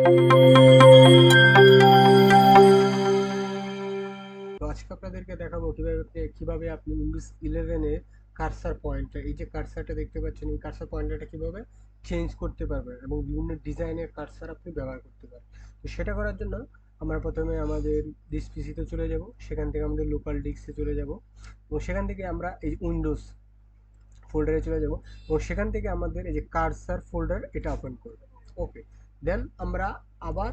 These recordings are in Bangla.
তো আজকে আপনাদেরকে দেখাবো কিভাবে আপনি উইন্ডোজ 11 এ কার্সার পয়েন্টার, এই যে কার্সারটা দেখতে পাচ্ছেন, এই কার্সার পয়েন্টারটা কিভাবে চেঞ্জ করতে পারবেন এবং বিভিন্ন ডিজাইনের কার্সার আপনি ব্যবহার করতে পারবেন। তো সেটা করার জন্য আমরা প্রথমে আমাদের ডিস পিসিতে চলে যাব, সেখান থেকে আমাদের লোকাল ডিস্কে চলে যাব এবং সেখান থেকে আমরা এই উইন্ডোজ ফোল্ডারে চলে যাব এবং সেখান থেকে আমাদের এই যে কার্সার ফোল্ডার এটা ওপেন করব। ওকে, দেন আমরা আবার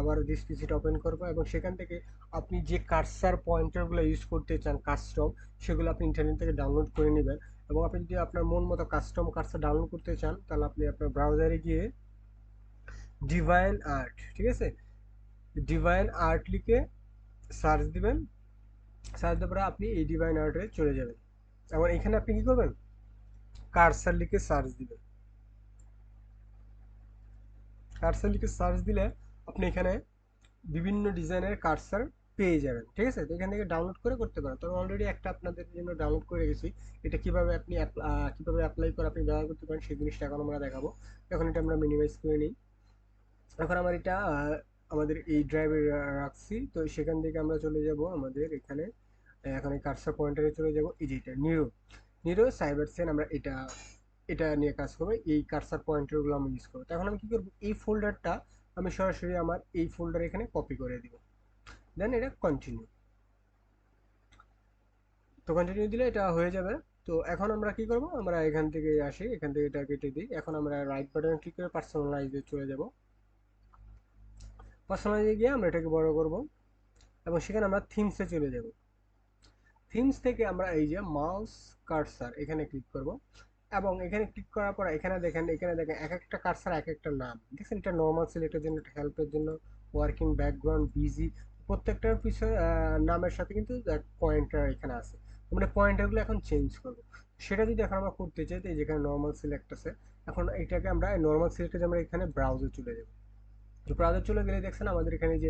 আবার দিস পিসিটা ওপেন করব এবং সেখান থেকে আপনি যে কার্সার পয়েন্টারগুলো ইউজ করতে চান কাস্টম, সেগুলো আপনি ইন্টারনেট থেকে ডাউনলোড করে নেবেন। এবং আপনি যদি আপনার মন মতো কাস্টম কার্সার ডাউনলোড করতে চান তাহলে আপনি আপনার ব্রাউজারে গিয়ে ডিভাইন আর্ট, ঠিক আছে, ডিভাইন আর্ট লিখে সার্চ দিবেন। সার্চ দেওয়ার পরে আপনি এই ডিভাইন আর্টে চলে যাবেন এবং এখানে আপনি কি করবেন, কার্সার লিখে সার্চ দিবেন। কার্সার লিখে সার্চ দিলে আপনি এখানে বিভিন্ন ডিজাইনের কার্সার পেয়ে যাবেন, ঠিক আছে। তো এখান থেকে ডাউনলোড করে করতে পারেন। তো আমি অলরেডি একটা আপনাদের জন্য ডাউনলোড করে রেখেছি। এটা কিভাবে আপনি কিভাবে অ্যাপ্লাই করে আপনি ব্যবহার করতে পারেন সেই জিনিসটা এখন আমরা দেখাবো। এখন এটা আমরা মিনিমাইজ করে নিই। এখন আমার এটা আমাদের এই ড্রাইভে রাখছি। তো সেখান থেকে আমরা চলে যাব আমাদের এখানে, এখন এই কার্সার পয়েন্টারে চলে যাব, এই যে এটা নিরো, নিরো সাইবার সেন, আমরা এটা এটা নিয়ে কাজ করবো। এই কার্সার পয়েন্টারগুলো আমি ইউজ করবো। তো এখন আমি কি করবো, এই ফোল্ডারটা আমি সরাসরি আমার এই ফোল্ডার এখানে কপি করে দিব, দেন এটা কন্টিনিউ। তো কন্টিনিউ দিলে এটা হয়ে যাবে। তো এখন আমরা কি করব, আমরা এখান থেকে আসি, এখান থেকে এটা কেটে দিই। এখন আমরা রাইট বাটনে ক্লিক করে পার্সোনালাইজে চলে যাব। পার্সোনালাইজে গিয়ে আমরা এটাকে বড় করব এবং সেখানে আমরা থিমসে চলে যাব। থিমস থেকে আমরা এই যে মাউস কার্সার এখানে ক্লিক করব এবং এখানে ক্লিক করার পর এখানে দেখেন এক একটা কার্সার এক একটা নাম দেখছেন। এটা নর্মাল সিলেক্টের জন্য, এটা হেল্পের জন্য, ওয়ার্কিং, ব্যাকগ্রাউন্ড, বিজি, প্রত্যেকটার পিছনে নামের সাথে কিন্তু পয়েন্টার এখানে আছে। আমরা পয়েন্টারগুলো এখন চেঞ্জ করব। সেটা যদি এখন আমরা করতে চাই, তো এই যেখানে নর্মাল সিলেক্ট আছে, এখন এটাকে আমরা নর্মাল সিলেক্টে আমরা এখানে ব্রাউজে চলে যাব। তো ব্রাউজার চলে গেলে দেখছেন আমাদের এখানে যে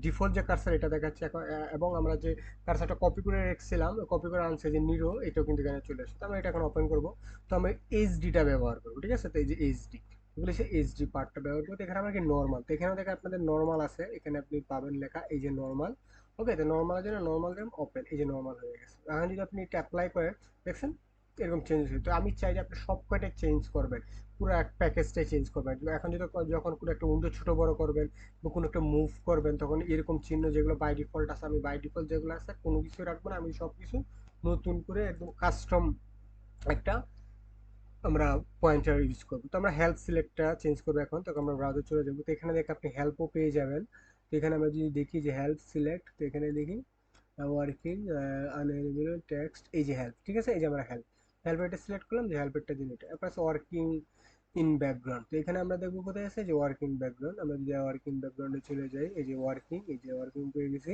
ডিফল্ট যে কার্সার এটা দেখাচ্ছে এখন, এবং আমরা যে কার্সারটা কপি করে রেখেছিলাম, কপি করে আনছে যে নিরো, এটাও কিন্তু এখানে চলে আসছে। তো আমরা এটা এখন ওপেন করব। তো আমরা এইচডিটা ব্যবহার করবো, ঠিক আছে। তো এই যে এইচডি, এগুলো হচ্ছে এইচডি পার্টটা ব্যবহার করবো। তো এখানে আমরা কি নর্মাল, তো এখানেও দেখে আপনাদের নর্মাল আছে, এখানে আপনি পাবেন লেখা এই যে নর্মাল। ওকে, তো নর্মালের জন্য নর্মাল দেন, ওপেন, এই যে নর্মাল হয়ে গেছে। এখন যদি আপনি এটা অ্যাপ্লাই করেন, দেখছেন এরকম চেঞ্জ হয়েছে। তো আমি চাই যে আপনি সব কয়টা চেঞ্জ করবেন, পুরো এক প্যাকেজটাই চেঞ্জ করবেন। এখন যদি যখন কোনো একটা উইন্ডো ছোট বড় করবেন বা কোনো একটা মুভ করবেন, তখন এরকম চিহ্ন যেগুলো বাই ডিফল্ট আছে, আমি বাই ডিফল্ট যেগুলো আছে কোনো কিছু রাখবো না, আমি সব কিছু নতুন করে একদম কাস্টম একটা আমরা পয়েন্টার ইউজ করবো। তো আমরা হেল্প সিলেক্টটা চেঞ্জ করবো এখন। তখন আমরা ব্রাউজার চলে যাবো। তো এখানে দেখে আপনি হেল্পও পেয়ে যাবেন। তো এখানে আমরা যদি দেখি যে হেল্প সিলেক্ট, তো এখানে দেখি ওয়ার্কিং, আনএভেলেবল, টেক্সট, এই যে হেল্প, ঠিক আছে। এই যে আমরা হেল্প এটা সিলেক্ট করলাম, যে হেল্পেরটা দিন, এটা এরপর ওয়ার্কিং ইন ব্যাকগ্রাউন্ড। তো এখানে আমরা দেখবো কোথায় আছে, যে ওয়ার্কিং ব্যাকগ্রাউন্ড। আমরা যদি ওয়ার্কিং ব্যাকগ্রাউন্ডে চলে যাই, এই যে ওয়ার্কিং, এই যে ওয়ার্কিং পেয়ে গেছি।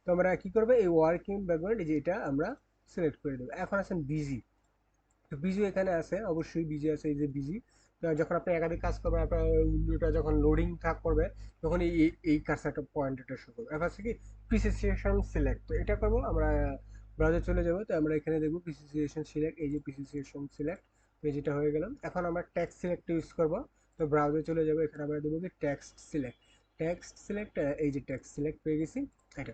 তো আমরা কি করবো, এই ওয়ার্কিং ব্যাকগ্রাউন্ড এই যে এটা আমরা সিলেক্ট করে দেবো। এখন আছেন বিজি, তো বিজি এখানে আছে, অবশ্যই বিজি আছে, এই যে বিজি। যখন আপনি একাধিক কাজ করবেন, আপনার উইন্ডোটা যখন লোডিং করবে, তখন এই কার্সারটা পয়েন্টারটা শুরু করবে। এবার আছে কি প্রিসিশন সিলেক্ট, তো এটা করবো আমরা ব্রাউজার চলে যাবো। তো আমরা এখানে দেখবো প্রিসিশন সিলেক্ট, এই যে প্রিসিশন সিলেক্ট, তো যেটা হয়ে গেলাম। এখন আমরা টেক্সট সিলেক্ট ইউজ করবো। তো ব্রাউজার চলে যাবো, এখানে আমরা দেবো কি টেক্সট সিলেক্ট, টেক্সট সিলেক্ট, এই যে টেক্সট সিলেক্ট পেয়ে গেছি এটা।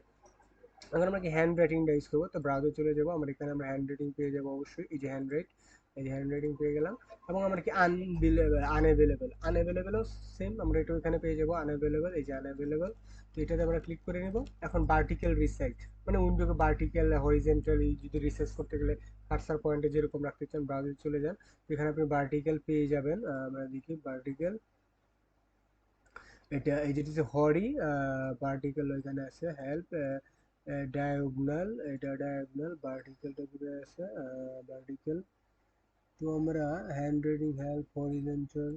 এখন আমরা কি হ্যান্ড রাইটিংটা ইউজ করবো। তো ব্রাউজার চলে যাবো, আমরা এখানে আমরা হ্যান্ড রাইটিং পেয়ে যাবো অবশ্যই, এই যে হ্যান্ড রাইট, এই যে হ্যান্ড রাইটিং পেয়ে গেলাম। এবং আমরা কি আনএভেলেবেলও সেম, আমরা এটা এখানে পেয়ে যাবো আনএভেলেবেল, এই যে আনএভেলেবেল। তো এটাতে আমরা ক্লিক করে নেব। এখন ভার্টিক্যাল রিসাইজ, মানে উইন্ডোকে ভার্টিক্যাল হরিজেন্টালি যদি রিসাইজ করতে গেলে কার্সার পয়েন্টে যেরকম রাখতে চান, ব্রাউজার চলে যান, তো এখানে আপনি ভার্টিক্যাল পেয়ে যাবেন। আমরা দেখি ভার্টিক্যাল, এটা এই যেটা হচ্ছে হরি ভার্টিক্যাল, ওইখানে আছে হেল্প, ডায়াগোনাল, এটা ডায়াগোনাল, ভার্টিক্যালটা কোথায় আছে, ভার্টিক্যাল। তো আমরা hand reading, help, horizontal,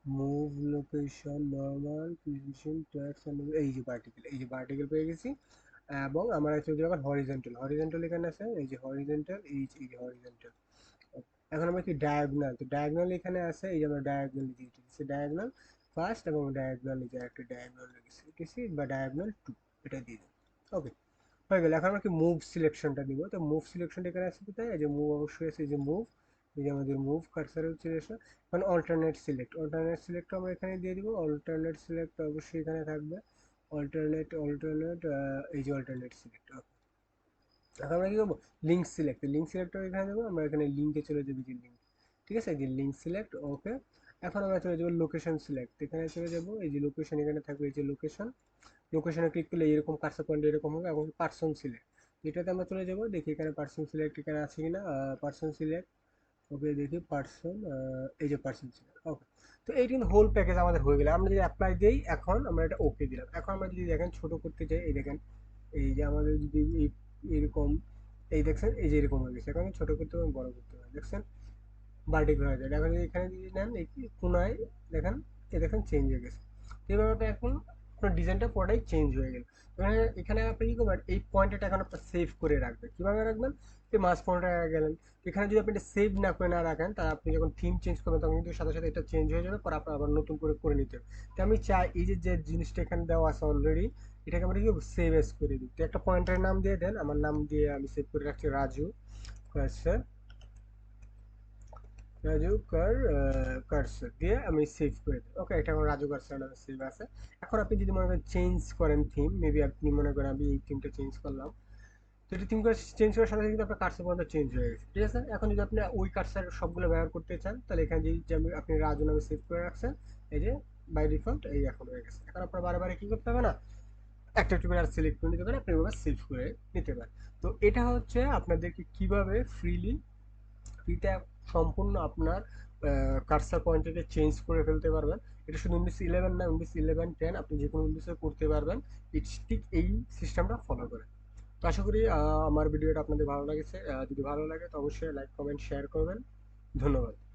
move, location, normal, position, tax, এই যে ভার্টিক্যাল, এই যে ভার্টিক্যাল পেয়ে গেছি। এবং আমরা চলে যাবো হরিজন্টাল, হরিজন্টাল এখানে আছে, এই যে হরিজন্টাল, এই যে হরিজন্টাল। এখন আমরা কি ডায়াগোনাল, তো ডায়াগোনাল এখানে আছে, এই যে আমরা ডায়াগোনাল দিয়েছি, ডায়াগোনাল ফার্স্ট এবং ডায়াগোনাল, এই যে একটা ডায়াগোনাল লিখেছি বা ডায়াগোনাল টু, এটা দিয়ে দিই। ওকে, হয়ে গেল। এখন আমরা কি মুভ সিলেকশনটা দিব। তো মুভ সিলেকশনটা এখানে আছে কোথায়, এই যে মুভ অবশ্যই আছে, এই যে মুভ, এই যে আমাদের মুভ কার্সার হচ্ছে এসে এখন অল্টারনেট সিলেক্ট আমরা এখানে দিয়ে দিব। অল্টারনেট সিলেক্ট অবশ্যই এখানে থাকবে। অল্টারনেট এই যে অল্টারনেট সিলেক্ট। এখন আমরা কি করবো, লিঙ্ক সিলেক্টর এখানে দেবো। আমরা এখানে লিঙ্কে চলে যাবো, যে লিঙ্ক, ঠিক আছে, এই যে লিঙ্ক সিলেক্ট ওকে। এখন আমরা চলে যাবো লোকেশন সিলেক্ট, এখানে চলে যাবো, এই যে লোকেশন এখানে থাকবে, এই যে লোকেশনে ক্লিক করলে এরকম কার্সর পয়েন্ট এরকম হবে। এখন পার্সন সিলেক্ট, এটাতে আমরা চলে যাবো, দেখি এখানে পার্সন সিলেক্ট এখানে আছে কিনা। পার্সন সিলেক্ট ওকে, দেখি পার্সন, এই যে পার্সন সিলেক্ট ওকে। তো এই কিন্তু হোল প্যাকেজ আমাদের হয়ে গেলে আমরা যদি অ্যাপ্লাই দিই, এখন আমরা এটা ওকে দিলাম। এখন আমরা যদি দেখেন ছোট করতে চাই, এই দেখেন, এই যে আমাদের যদি এরকম, এই দেখছেন, এই যে এরকম হয়ে গেছে। এখন ছোট করতে হবে, বড় করতে হবে, দেখছেন ভার্টিক্যাল হয়ে যায়। এখন যদি এখানে যদি নেন, এই কোনায় দেখেন, এই দেখেন চেঞ্জ হয়ে গেছে। তো এই ব্যাপারটা এখন আপনার ডিজাইনটা পুরোটাই চেঞ্জ হয়ে গেল। এখানে এখানে আপনি কি করবেন, এই পয়েন্টটা এখন আপনার সেভ করে রাখবেন। কিভাবে রাখবেন, এই মাস পয়েন্টটা গেলেন, এখানে যদি আপনি এটা সেভ না করে না রাখেন, তাহলে আপনি যখন থিম চেঞ্জ করবেন তখন কিন্তু সাথে সাথে এটা চেঞ্জ হয়ে যাবে, পরে আপনার আবার নতুন করে করে নিতে হবে। তো আমি চাই এই যে যে জিনিসটা এখানে দেওয়া আছে অলরেডি, এটাকে আমরা কি সেভ এস করে দিই। তো একটা পয়েন্টের নাম দিয়ে দেন, আমার নাম দিয়ে আমি সেভ করে রাখছি রাজু। আচ্ছা, রাজু কার্সর দিয়ে আমি সেভ করে দিই। ওকে, এটা আমার রাজু কার্সর নামে সেভ আছে। এখন আপনি যদি মনে করেন চেঞ্জ করেন থিম, মেবি আপনি মনে করেন আমি এই থিমটা চেঞ্জ করলাম, তো এটা থিম করে চেঞ্জ করার সাথে সাথে কিন্তু আপনার কার্সর পয়েন্টটা চেঞ্জ হয়ে গেছে, ঠিক আছে। এখন যদি আপনি ওই কার্সর সবগুলো ব্যবহার করতে চান, তাহলে এখানে যে আপনি রাজু নামে সেভ করে রাখছেন, এই যে বাই ডিফল্ট এই এখন হয়ে গেছে। এখন আপনার বারে বারে কি করতে হবে না, একটা একটু করে আর সিলেক্ট করে নিতে পারেন, আপনি এভাবে সেভ করে নিতে পারেন। তো এটা হচ্ছে আপনাদেরকে কিভাবে ফ্রিতে সম্পূর্ণ আপনার কার্সার পয়েন্টটাকে চেঞ্জ করে ফেলতে পারবেন। এটা শুধু উইন্ডোজ 11 না, উইন্ডোজ 11 10 আপনি যে কোনো উইন্ডোজে করতে পারবেন, ঠিক এই সিস্টেমটা ফলো করে। তো আশা করি আমার ভিডিওটা আপনাদের ভালো লেগেছে। যদি ভালো লাগে তো অবশ্যই লাইক কমেন্ট শেয়ার করবেন। ধন্যবাদ।